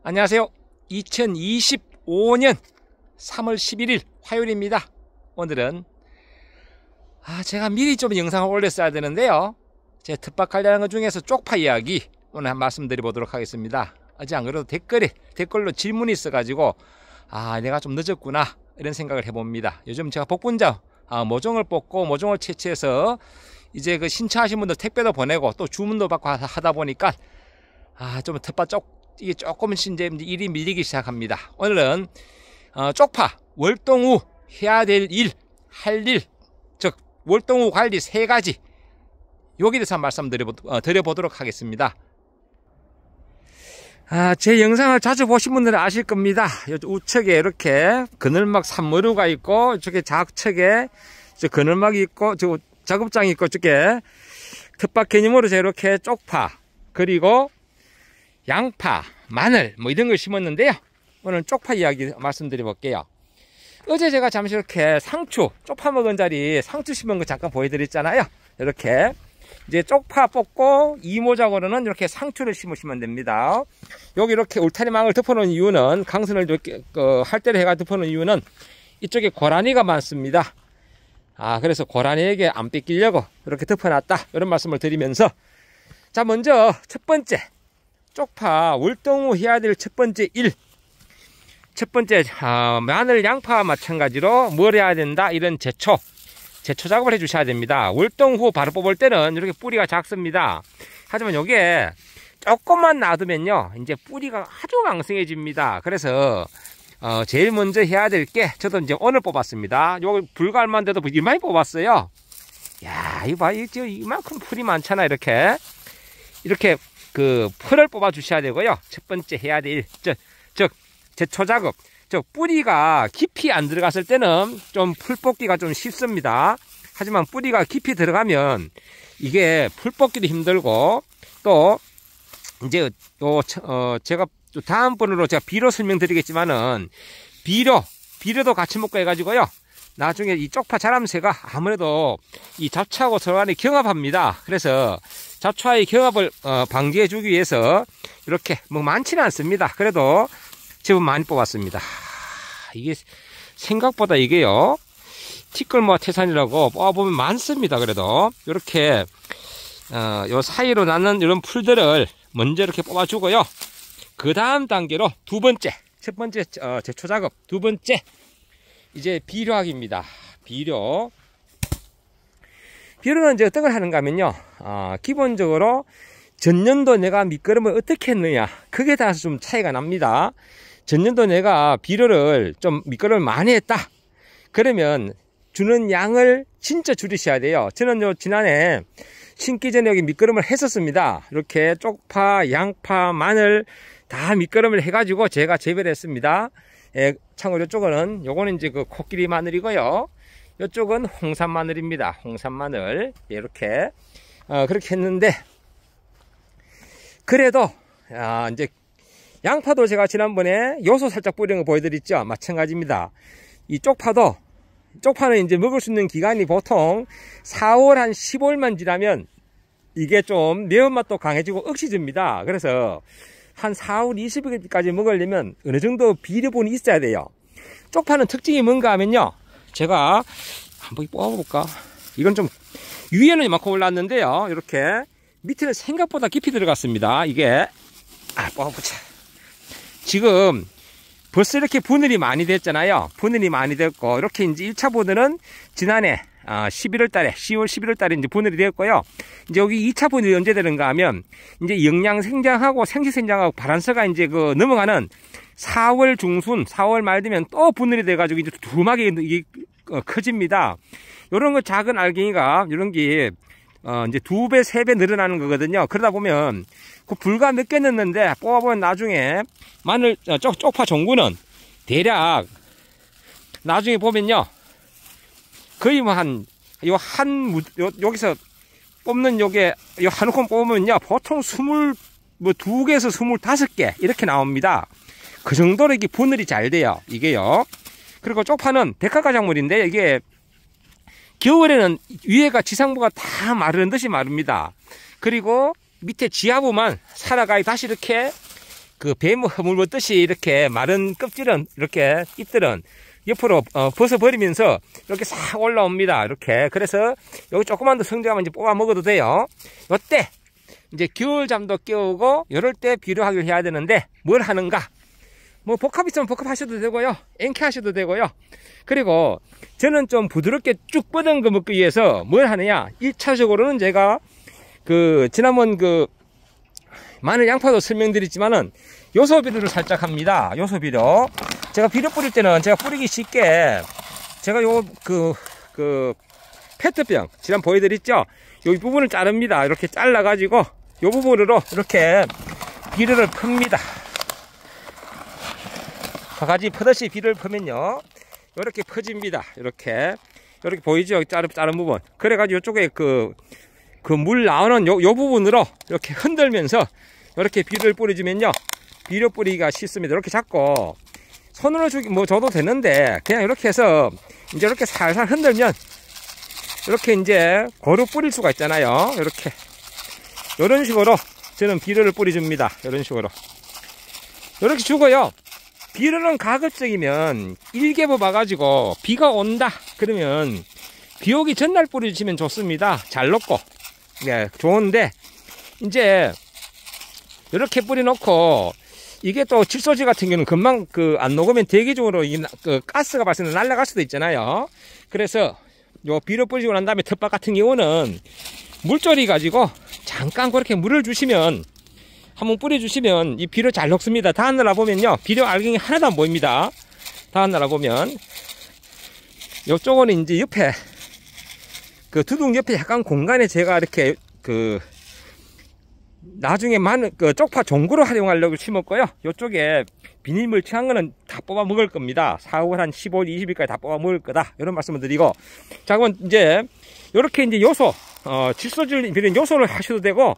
안녕하세요. 2025년 3월 11일 화요일입니다. 오늘은 제가 미리 좀 영상을 올렸어야 되는데요. 제 텃밭 관리하는 것 중에서 쪽파 이야기 오늘 한 말씀 드려보도록 하겠습니다. 어제 안 그래도 댓글로 질문이 있어가지고 내가 좀 늦었구나 이런 생각을 해봅니다. 요즘 제가 복분자 모종을 뽑고 모종을 채취해서 이제 그 신청하신 분들 택배도 보내고 또 주문도 받고 하다 보니까 좀 텃밭 이게 조금씩 이제 일이 밀리기 시작합니다. 오늘은 쪽파 월동 후 해야 될 일, 할 일, 즉 월동 후 관리 3가지 여기에 대해서 말씀 드려보도록 하겠습니다. 제 영상을 자주 보신 분들은 아실 겁니다. 우측에 이렇게 그늘막 산머루가 있고, 이쪽에 좌측에 그늘막이 있고, 저 작업장이 있고, 이쪽에 텃밭 개념으로 이렇게 쪽파, 그리고 양파, 마늘 이런 걸 심었는데요. 오늘 쪽파 이야기 말씀드려 볼게요. 어제 제가 잠시 이렇게 상추, 쪽파 먹은 자리 상추 심은 거 잠깐 보여드렸잖아요. 이렇게 이제 쪽파 뽑고 이모작으로는 이렇게 상추를 심으시면 됩니다. 여기 이렇게 울타리망을 덮어놓은 이유는, 강선을 이렇게 할대를 해가 덮어놓은 이유는 이쪽에 고라니가 많습니다. 그래서 고라니에게 안 뺏기려고 이렇게 덮어놨다, 이런 말씀을 드리면서, 자, 먼저 첫 번째 쪽파 월동 후 해야 될 첫 번째 일, 첫 번째 마늘, 양파와 마찬가지로 뭘 해야 된다, 이런 제초 작업을 해 주셔야 됩니다. 월동 후 바로 뽑을 때는 이렇게 뿌리가 작습니다. 하지만 요게 조금만 놔두면요, 이제 뿌리가 아주 왕성해집니다. 그래서 제일 먼저 해야 될 게, 저도 이제 오늘 뽑았습니다. 요거 불과 얼마 돼도 이만히 뽑았어요. 야, 이거 봐, 이만큼 풀이 많잖아. 이렇게 그 풀을 뽑아 주셔야 되고요. 첫 번째 해야 될 일, 즉 제초 작업. 뿌리가 깊이 안 들어갔을 때는 좀 풀 뽑기가 좀 쉽습니다. 하지만 뿌리가 깊이 들어가면 이게 풀 뽑기도 힘들고, 또 이제 제가 다음번으로 제가 비료 설명드리겠지만은, 비료도 같이 먹고 해가지고요, 나중에 이 쪽파 자람새가 아무래도 이 잡초하고 서로 간에 경합합니다. 그래서 잡초와의 경합을 방지해 주기 위해서 이렇게 많지는 않습니다. 그래도 제법 많이 뽑았습니다. 이게 생각보다 이게요, 티끌모아 태산이라고 뽑아보면 많습니다. 그래도 이렇게 요 사이로 나는 이런 풀들을 먼저 이렇게 뽑아주고요. 그 다음 단계로 두 번째, 첫 번째 제초 작업, 두 번째 이제 비료하기입니다. 비료는 이제 어떤 걸 하는가 하면요, 기본적으로 전년도 내가 밑거름을 어떻게 했느냐, 그게 따라서 좀 차이가 납니다. 전년도 내가 비료를 좀 밑거름을 많이 했다, 그러면 주는 양을 진짜 줄이셔야 돼요. 저는 지난해 심기 전에 여기 밑거름을 했었습니다. 이렇게 쪽파, 양파, 마늘 다 밑거름을 해가지고 제가 재배를 했습니다. 참고로 요거는 이제 그 코끼리 마늘이고요. 이쪽은 홍산 마늘입니다. 홍산 마늘. 이렇게 그렇게 했는데, 그래도 이제 양파도 제가 지난번에 요소 살짝 뿌리는 거 보여드렸죠. 마찬가지입니다. 이 쪽파는 이제 먹을 수 있는 기간이 보통 4월 한 15일만 지나면 이게 좀 매운맛도 강해지고 억시집니다. 그래서 한 4월 20일까지 먹으려면 어느 정도 비료분이 있어야 돼요. 쪽파는 특징이 뭔가 하면요, 제가 한번 뽑아볼까? 이건 좀 위에는 이만큼 올랐는데요, 이렇게 밑에는 생각보다 깊이 들어갔습니다. 이게 뽑아보자. 지금 벌써 이렇게 분할이 많이 됐잖아요. 분할이 많이 됐고, 이렇게 이제 1차 분할은 지난해 10월 11월 달에 이제 분할이 되었고요. 이제 여기 2차 분할이 언제 되는가 하면, 이제 영양 생장하고 생식 생장하고 바란스가 이제 넘어가는 4월 중순, 4월 말 되면 또 분할이 돼가지고 이제 두툼하게 이게 커집니다. 요런 거 작은 알갱이가, 요런 게 이제 2배, 3배 늘어나는 거거든요. 그러다 보면 그 불과 몇 개 넣는데 뽑아보면 나중에 마늘, 쪽파 종구는 대략 나중에 보면요, 거의 여기서 뽑는 요게 한 홈 뽑으면요, 보통 2개에서 25개 이렇게 나옵니다. 그 정도로 이게 분할이 잘 돼요, 이게요. 그리고 쪽파는 데카가작물인데, 이게 겨울에는 위에가 지상부가 다 마르는 듯이 마릅니다. 그리고 밑에 지하부만 살아가야 다시 이렇게 그 뱀 허물먹듯이 이렇게 마른 껍질은 이렇게 잎들은 옆으로 벗어버리면서 이렇게 싹 올라옵니다. 이렇게. 그래서 여기 조금만 더 성장하면 이제 뽑아 먹어도 돼요. 요때 이제 겨울잠도 깨우고 이럴 때 비료하기를 해야 되는데 뭘 하는가? 뭐 복합 있으면 복합 하셔도 되고요. 엔케 하셔도 되고요. 그리고 저는 좀 부드럽게 쭉 뻗은 거 먹기 위해서 뭘 하느냐? 1차적으로는 제가 지난번 마늘 양파도 설명드렸지만은 요소 비료를 살짝 합니다. 요소 비료. 제가 비료 뿌릴 때는 제가 뿌리기 쉽게 제가 페트병 지난 보여드렸죠? 요 부분을 자릅니다. 이렇게 잘라가지고 요 부분으로 이렇게 비료를 풉니다. 바가지 퍼듯이 비료를 퍼면요. 이렇게 퍼집니다. 이렇게 보이죠? 자른 부분. 그래가지고 이쪽에 물 나오는 요 부분으로 이렇게 흔들면서 이렇게 비료를 뿌려주면요. 비료 뿌리기가 쉽습니다. 이렇게 잡고 손으로 줘도 되는데 그냥 이렇게 해서 이제 이렇게 살살 흔들면 이렇게 이제 고루 뿌릴 수가 있잖아요. 이런 식으로 저는 비료를 뿌려줍니다. 이런 식으로. 이렇게 주고요. 비료는 가급적이면 일개 뽑아가지고 비가 온다 그러면 비 오기 전날 뿌려주시면 좋습니다. 잘 녹고. 네, 좋은데 이제 이렇게 뿌려놓고 이게 또 칠소지 같은 경우는 금방 안 녹으면 대기적으로 가스가 발생해서 날아갈 수도 있잖아요. 그래서 요 비료 뿌리고 난 다음에 텃밭 같은 경우는 물조리 가지고 잠깐 그렇게 물을 주시면 한번 뿌려주시면 이 비료 잘 녹습니다. 다음날 보면요 비료 알갱이 하나도 안 보입니다. 다음날 보면 요쪽은 이제 옆에 두둥 옆에 약간 공간에 제가 이렇게 나중에 쪽파 종구로 활용하려고 심었고요. 요쪽에 비닐 멀칭한 거는 다 뽑아 먹을 겁니다. 4월 한 15일, 20일까지 다 뽑아 먹을 거다. 이런 말씀을 드리고. 자, 그러면 이제, 요렇게 이제 요소, 칠소질 비료 요소를 하셔도 되고,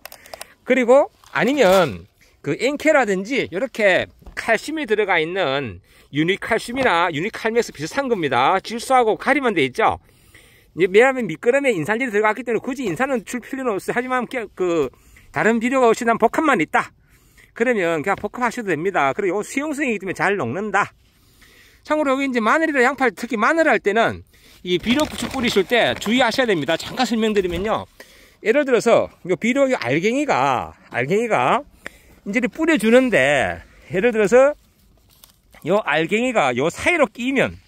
그리고 아니면 엔케라든지 이렇게 칼슘이 들어가 있는 유니칼슘이나 유니칼맥스 비슷한 겁니다. 질소하고 가리만 돼 있죠. 왜냐하면 미끄럼에 인산질이 들어갔기 때문에 굳이 인산은 줄 필요는 없어요. 하지만 다른 비료가 없이 난 복합만 있다. 그러면 그냥 복합하셔도 됩니다. 그리고 수용성이기 때문에 잘 녹는다. 참고로 여기 이제 마늘이나 양파, 특히 마늘 할 때는 이 비료 뿌리실 때 주의하셔야 됩니다. 잠깐 설명드리면요. 예를 들어서 요 비료 알갱이가 이제 뿌려주는데 예를 들어서 요 알갱이가 요 사이로 끼면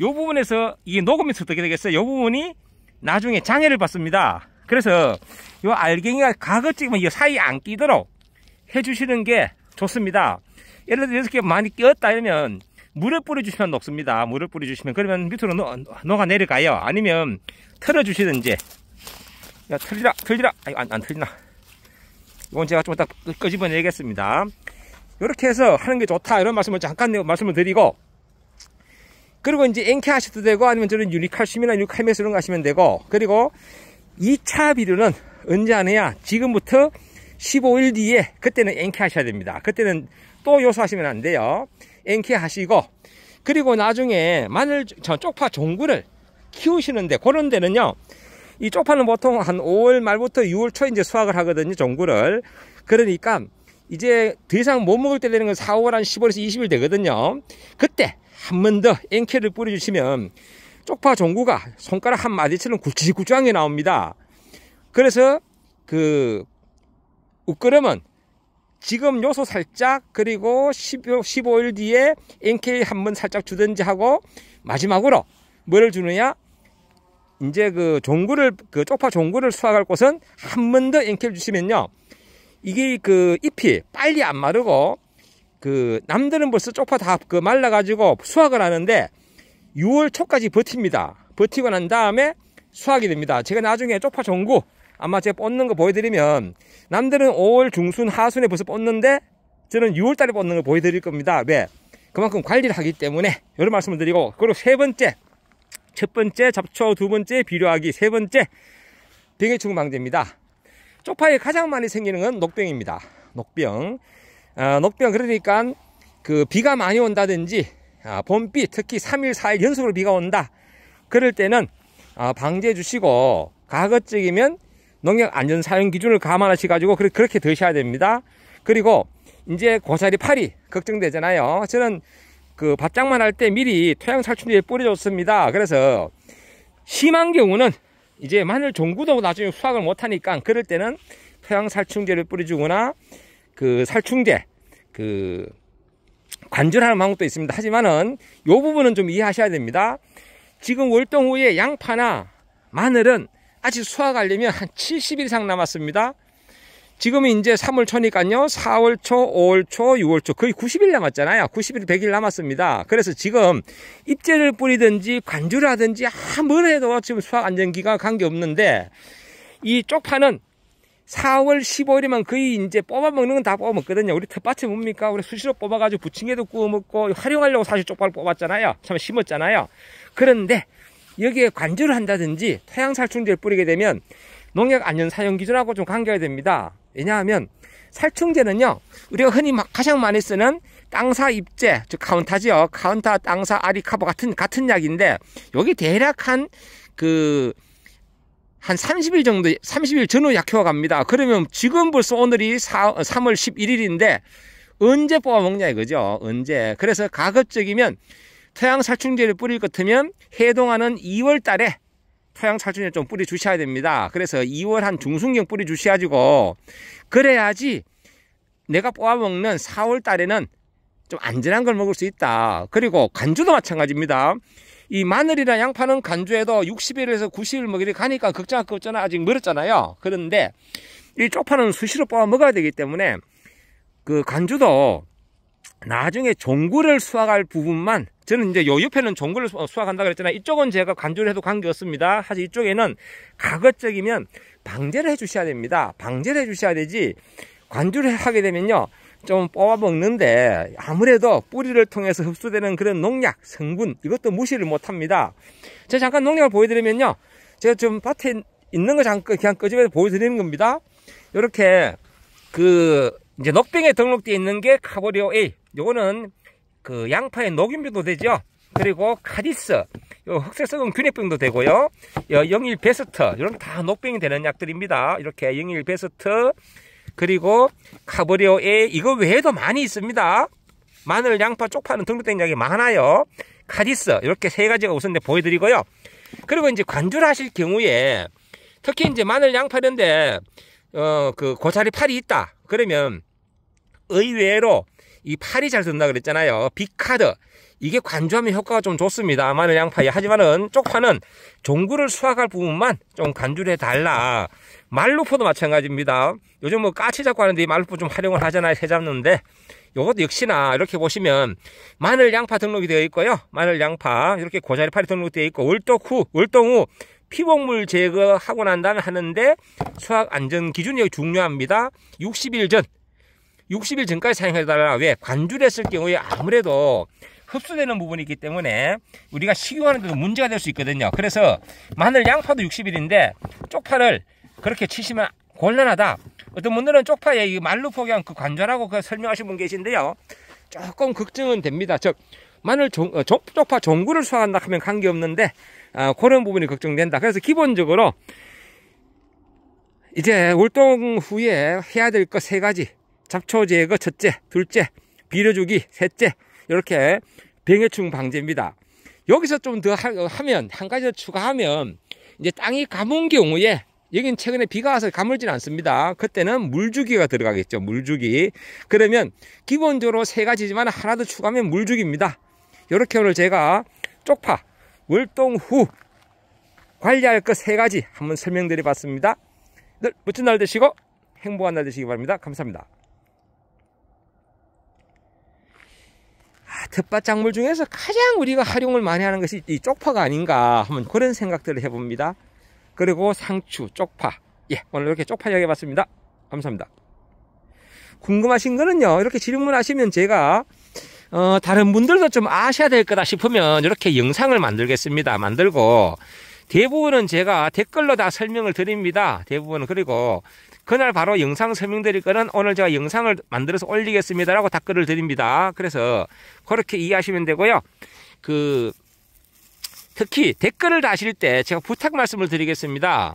요 부분에서 이게 녹으면서 어떻게 되겠어요? 요 부분이 나중에 장애를 받습니다. 그래서 요 알갱이가 가급적이면 이 사이에 안 끼도록 해주시는 게 좋습니다. 예를 들어 이렇게 많이 끼었다 이러면 물을 뿌려주시면 녹습니다. 물을 뿌려주시면 그러면 밑으로 녹아 내려가요. 아니면 틀어주시든지. 야, 틀리라. 아이고, 안 틀리나. 이건 제가 좀 이따 끄집어내겠습니다. 이렇게 해서 하는 게 좋다. 이런 말씀을 잠깐 말씀을 드리고. 그리고 이제 엔케 하셔도 되고, 아니면 저는 유니칼슘이나 유니칼맥스 이런 거 하시면 되고, 그리고 2차 비료는 언제 하느냐? 지금부터 15일 뒤에, 그때는 엔케 하셔야 됩니다. 그때는 또 요소 하시면 안 돼요. 엔케 하시고, 그리고 나중에 쪽파 종구를 키우시는데, 그런 데는요, 이 쪽파는 보통 한 5월 말부터 6월 초에 이제 수확을 하거든요, 종구를. 그러니까, 이제 더 이상 못 먹을 때 되는 건 4월 한 10월에서 20일 되거든요. 그때 한 번 더 엔케를 뿌려주시면 쪽파 종구가 손가락 한 마디처럼 굵직굵직하게 나옵니다. 그래서 웃그러면 지금 요소 살짝, 그리고 15일 뒤에 엔케 한번 살짝 주든지 하고, 마지막으로 뭐를 주느냐? 이제 쪽파 종구를 수확할 곳은 한 번 더 엔케를 주시면요. 이게 잎이 빨리 안 마르고, 남들은 벌써 쪽파 다 말라가지고 수확을 하는데 6월 초까지 버팁니다. 버티고 난 다음에 수확이 됩니다. 제가 나중에 쪽파 종구 아마 제가 뽑는 거 보여드리면, 남들은 5월 중순 하순에 벌써 뽑는데 저는 6월 달에 뽑는 거 보여드릴 겁니다. 왜? 그만큼 관리를 하기 때문에 이런 말씀을 드리고, 그리고 첫 번째 잡초, 두 번째 비료하기, 세 번째 병해충 방제입니다. 쪽파에 가장 많이 생기는 건 녹병입니다. 녹병 그러니까 비가 많이 온다든지 봄비, 특히 3일 4일 연속으로 비가 온다, 그럴 때는 방제해 주시고, 가급적이면 농약 안전 사용 기준을 감안하셔 가지고 그렇게 드셔야 됩니다. 그리고 이제 고사리 파리 걱정되잖아요. 저는 그 밭장만 할 때 미리 토양살충제 뿌려줬습니다. 그래서 심한 경우는 이제 마늘 종구도 나중에 수확을 못하니까 그럴 때는 토양살충제를 뿌려주거나 그 살충제 그 관절하는 방법도 있습니다. 하지만은 요 부분은 좀 이해하셔야 됩니다. 지금 월동 후에 양파나 마늘은 아직 수확하려면 한 70일 이상 남았습니다. 지금은 이제 3월 초니까요. 4월 초, 5월 초, 6월 초 거의 90일 남았잖아요. 90일, 100일 남았습니다. 그래서 지금 잎제를 뿌리든지 관주를 하든지 뭘 해도 지금 수확 안정기간 관계없는데 이 쪽파는 4월 15일이면 거의 이제 뽑아먹는 건 다 뽑아먹거든요. 우리 텃밭에 뭡니까? 우리 수시로 뽑아가지고 부침개도 구워먹고 활용하려고 사실 쪽파를 뽑았잖아요. 처음에 심었잖아요. 그런데 여기에 관주를 한다든지 토양살충제를 뿌리게 되면 농약 안전 사용 기준하고 좀 관계가 됩니다. 왜냐하면 살충제는요, 우리가 흔히 가장 많이 쓰는 땅사 입제, 즉 카운타지요. 카운타, 땅사, 아리카보 같은 약인데 여기 대략 한 30일 정도, 30일 전후 약효가 갑니다. 그러면 지금 벌써 오늘이 3월 11일인데 언제 뽑아먹냐 이거죠. 언제. 그래서 가급적이면 토양살충제를 뿌릴 것 같으면 해동하는 2월 달에 토양살충제 좀 뿌려 주셔야 됩니다. 그래서 2월 한 중순경 뿌려 주셔가지고 그래야지 내가 뽑아먹는 4월 달에는 좀 안전한 걸 먹을 수 있다. 그리고 간주도 마찬가지입니다. 이 마늘이나 양파는 간주에도 60일에서 90일 뭐 이렇게 가니까 걱정할 거 없잖아. 아직 멀었잖아요. 그런데 이 쪽파는 수시로 뽑아 먹어야 되기 때문에 그 간주도 나중에 종구를 수확할 부분만, 저는 이제 요 옆에는 종구를 수확한다 그랬잖아요. 이쪽은 제가 관주를 해도 관계없습니다. 사실 이쪽에는 가급적이면 방제를 해 주셔야 됩니다. 방제를 해 주셔야 되지 관주를 하게 되면요 좀 뽑아 먹는데 아무래도 뿌리를 통해서 흡수되는 그런 농약 성분 이것도 무시를 못 합니다. 제가 잠깐 농약을 보여드리면요, 제가 좀 밭에 있는 거 잠깐 그냥 끄집어서 보여드리는 겁니다. 이렇게 이제 녹병에 등록되어 있는 게 카보리오 A, 요거는 그 양파의 녹균병도 되죠. 그리고 카디스, 요 흑색성분 균핵병도 되고요. 영일 베스트, 이런 다 녹병이 되는 약들입니다. 이렇게 영일 베스트, 그리고 카보리오 A, 이거 외에도 많이 있습니다. 마늘, 양파, 쪽파는 등록된 약이 많아요. 카디스, 이렇게 세 가지가 우선 보여드리고요. 그리고 이제 관주를 하실 경우에 특히 이제 마늘, 양파 이런데 그 고사리 팔이 있다. 그러면 의외로 이 팔이 잘 든다 그랬잖아요. 비카드, 이게 관주하면 효과가 좀 좋습니다. 마늘, 양파에. 하지만은 쪽파는 종구를 수확할 부분만 좀 관주를 해달라. 말루포도 마찬가지입니다. 요즘 뭐 까치 잡고 하는데 이 말루포 좀 활용을 하잖아요. 새 잡는데 요것도 역시나 이렇게 보시면 마늘, 양파 등록이 되어 있고요. 마늘, 양파 이렇게 고사리 팔이 등록되어 있고 월동 후 피복물 제거하고 난 다음에 하는데 수확 안전 기준이 여기 중요합니다. 60일 전까지 사용해달라. 왜? 관주를 했을 경우에 아무래도 흡수되는 부분이 있기 때문에 우리가 식용하는 데도 문제가 될 수 있거든요. 그래서 마늘, 양파도 60일인데 쪽파를 그렇게 치시면 곤란하다. 어떤 분들은 쪽파에 이 말루포경 그 관절하고 그 설명하신 분 계신데요, 조금 걱정은 됩니다. 즉 마늘 쪽파 종구를 수확한다 하면 관계없는데 그런 부분이 걱정된다. 그래서 기본적으로 이제 월동 후에 해야 될 것 세 가지, 잡초 제거 첫째, 둘째, 비료주기 셋째, 이렇게 병해충 방제입니다. 여기서 좀 더 하면, 한 가지 더 추가하면, 이제 땅이 가문 경우에, 여긴 최근에 비가 와서 가물진 않습니다. 그때는 물주기가 들어가겠죠. 물주기. 그러면 기본적으로 세 가지지만 하나 더 추가하면 물주기입니다. 이렇게 오늘 제가 쪽파 월동 후 관리할 것 세 가지 한번 설명드려 봤습니다. 늘 멋진 날 되시고 행복한 날 되시기 바랍니다. 감사합니다. 텃밭 작물 중에서 가장 우리가 활용을 많이 하는 것이 이 쪽파가 아닌가 하면 그런 생각들을 해봅니다. 그리고 상추, 쪽파. 예, 오늘 이렇게 쪽파 이야기 해봤습니다. 감사합니다. 궁금하신 거는요, 이렇게 질문하시면 제가 다른 분들도 좀 아셔야 될 거다 싶으면 이렇게 영상을 만들겠습니다. 만들고 대부분은 제가 댓글로 다 설명을 드립니다. 대부분은. 그리고 그날 바로 영상 설명드릴 거는 오늘 제가 영상을 만들어서 올리겠습니다 라고 댓글을 드립니다. 그래서 그렇게 이해하시면 되고요. 특히 댓글을 다실 때 제가 부탁 말씀을 드리겠습니다.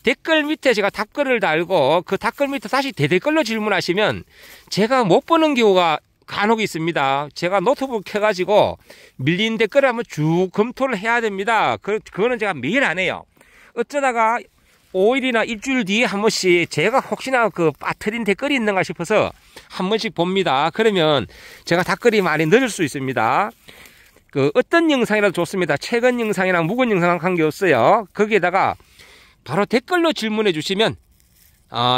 댓글 밑에 제가 답글을 달고 그 답글 밑에 다시 대댓글로 질문하시면 제가 못 보는 경우가 간혹 있습니다. 제가 노트북 켜가지고 밀린 댓글을 한번 쭉 검토를 해야 됩니다. 그거는 제가 매일 안 해요. 어쩌다가 5일이나 일주일 뒤에 한 번씩 제가 혹시나 그 빠뜨린 댓글이 있는가 싶어서 한 번씩 봅니다. 그러면 제가 댓글이 많이 늦을 수 있습니다. 그 어떤 영상이라도 좋습니다. 최근 영상이랑 묵은 영상은 관계없어요. 거기에다가 바로 댓글로 질문해 주시면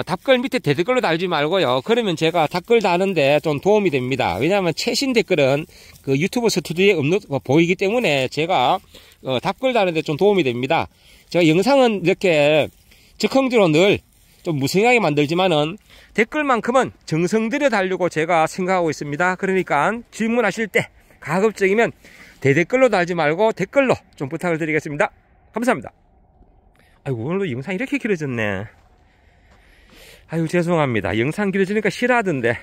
답글 밑에 대댓글로 달지 말고요. 그러면 제가 댓글 다는데 좀 도움이 됩니다. 왜냐하면 최신 댓글은 그 유튜브 스튜디오에 보이기 때문에 제가 답글 다는데 좀 도움이 됩니다. 제가 영상은 이렇게 즉흥적으로 늘 좀 무성하게 만들지만은 댓글만큼은 정성 들여 달려고 제가 생각하고 있습니다. 그러니까 질문하실 때 가급적이면 대댓글로 달지 말고 댓글로 좀 부탁을 드리겠습니다. 감사합니다. 아이고, 오늘도 영상이 이렇게 길어졌네. 아유, 죄송합니다. 영상 길어지니까 싫어하던데.